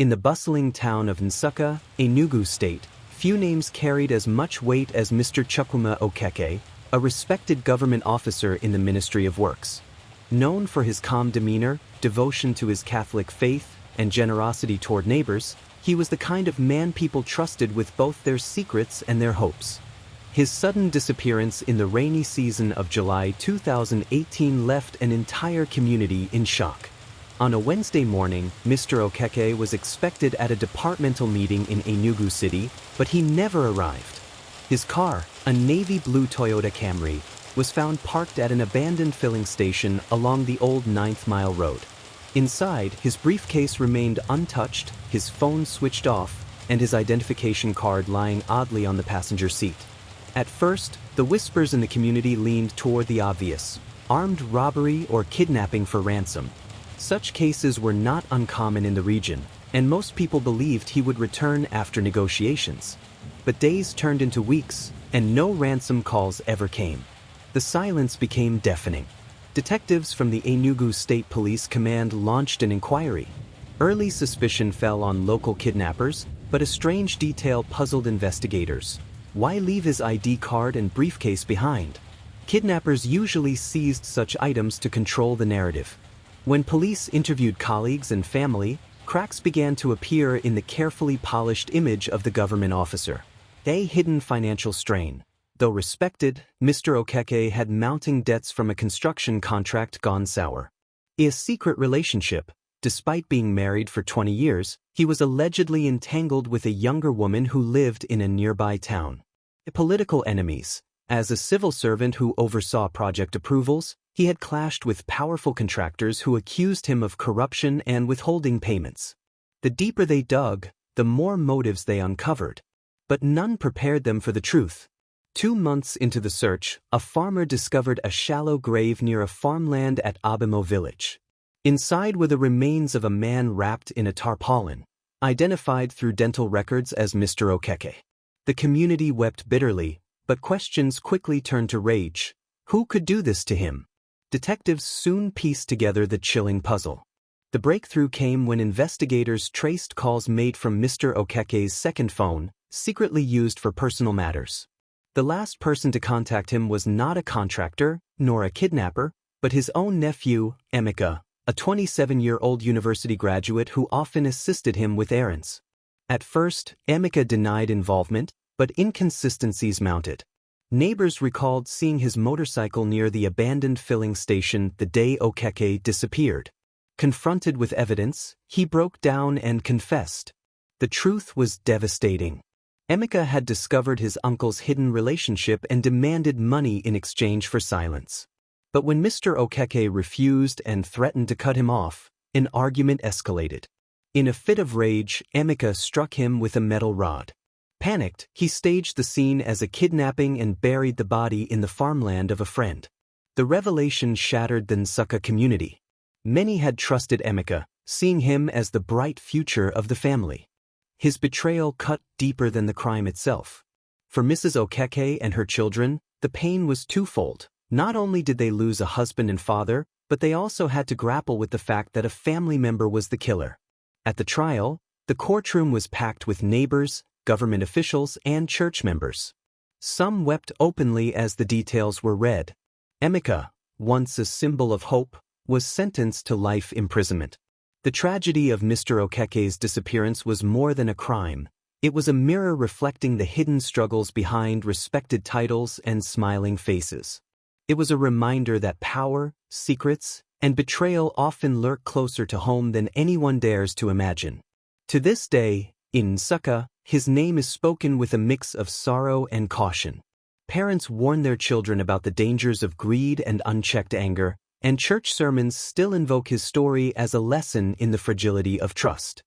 In the bustling town of Nsukka, Enugu State, few names carried as much weight as Mr. Chukwuma Okeke, a respected government officer in the Ministry of Works. Known for his calm demeanor, devotion to his Catholic faith, and generosity toward neighbors, he was the kind of man people trusted with both their secrets and their hopes. His sudden disappearance in the rainy season of July 2018 left an entire community in shock. On a Wednesday morning, Mr. Okeke was expected at a departmental meeting in Enugu City, but he never arrived. His car, a navy blue Toyota Camry, was found parked at an abandoned filling station along the old 9th Mile Road. Inside, his briefcase remained untouched, his phone switched off, and his identification card lying oddly on the passenger seat. At first, the whispers in the community leaned toward the obvious: armed robbery or kidnapping for ransom. Such cases were not uncommon in the region, and most people believed he would return after negotiations. But days turned into weeks, and no ransom calls ever came. The silence became deafening. Detectives from the Enugu State Police Command launched an inquiry. Early suspicion fell on local kidnappers, but a strange detail puzzled investigators. Why leave his ID card and briefcase behind? Kidnappers usually seized such items to control the narrative. When police interviewed colleagues and family, cracks began to appear in the carefully polished image of the government officer. A hidden financial strain. Though respected, Mr. Okeke had mounting debts from a construction contract gone sour. A secret relationship. Despite being married for 20 years, he was allegedly entangled with a younger woman who lived in a nearby town. Political enemies. As a civil servant who oversaw project approvals, he had clashed with powerful contractors who accused him of corruption and withholding payments. The deeper they dug, the more motives they uncovered. But none prepared them for the truth. 2 months into the search, a farmer discovered a shallow grave near a farmland at Abimo village. Inside were the remains of a man wrapped in a tarpaulin, identified through dental records as Mr. Okeke. The community wept bitterly, but questions quickly turned to rage. Who could do this to him? Detectives soon pieced together the chilling puzzle. The breakthrough came when investigators traced calls made from Mr. Okeke's second phone, secretly used for personal matters. The last person to contact him was not a contractor, nor a kidnapper, but his own nephew, Emeka, a 27-year-old university graduate who often assisted him with errands. At first, Emeka denied involvement, but inconsistencies mounted. Neighbors recalled seeing his motorcycle near the abandoned filling station the day Okeke disappeared. Confronted with evidence, he broke down and confessed. The truth was devastating. Emeka had discovered his uncle's hidden relationship and demanded money in exchange for silence. But when Mr. Okeke refused and threatened to cut him off, an argument escalated. In a fit of rage, Emeka struck him with a metal rod. Panicked, he staged the scene as a kidnapping and buried the body in the farmland of a friend. The revelation shattered the Nsukka community. Many had trusted Emeka, seeing him as the bright future of the family. His betrayal cut deeper than the crime itself. For Mrs. Okeke and her children, the pain was twofold. Not only did they lose a husband and father, but they also had to grapple with the fact that a family member was the killer. At the trial, the courtroom was packed with neighbors, government officials, and church members. Some wept openly as the details were read. Emeka, once a symbol of hope, was sentenced to life imprisonment. The tragedy of Mr. Okeke's disappearance was more than a crime. It was a mirror reflecting the hidden struggles behind respected titles and smiling faces. It was a reminder that power, secrets, and betrayal often lurk closer to home than anyone dares to imagine. To this day, in Nsukka, his name is spoken with a mix of sorrow and caution. Parents warn their children about the dangers of greed and unchecked anger, and church sermons still invoke his story as a lesson in the fragility of trust.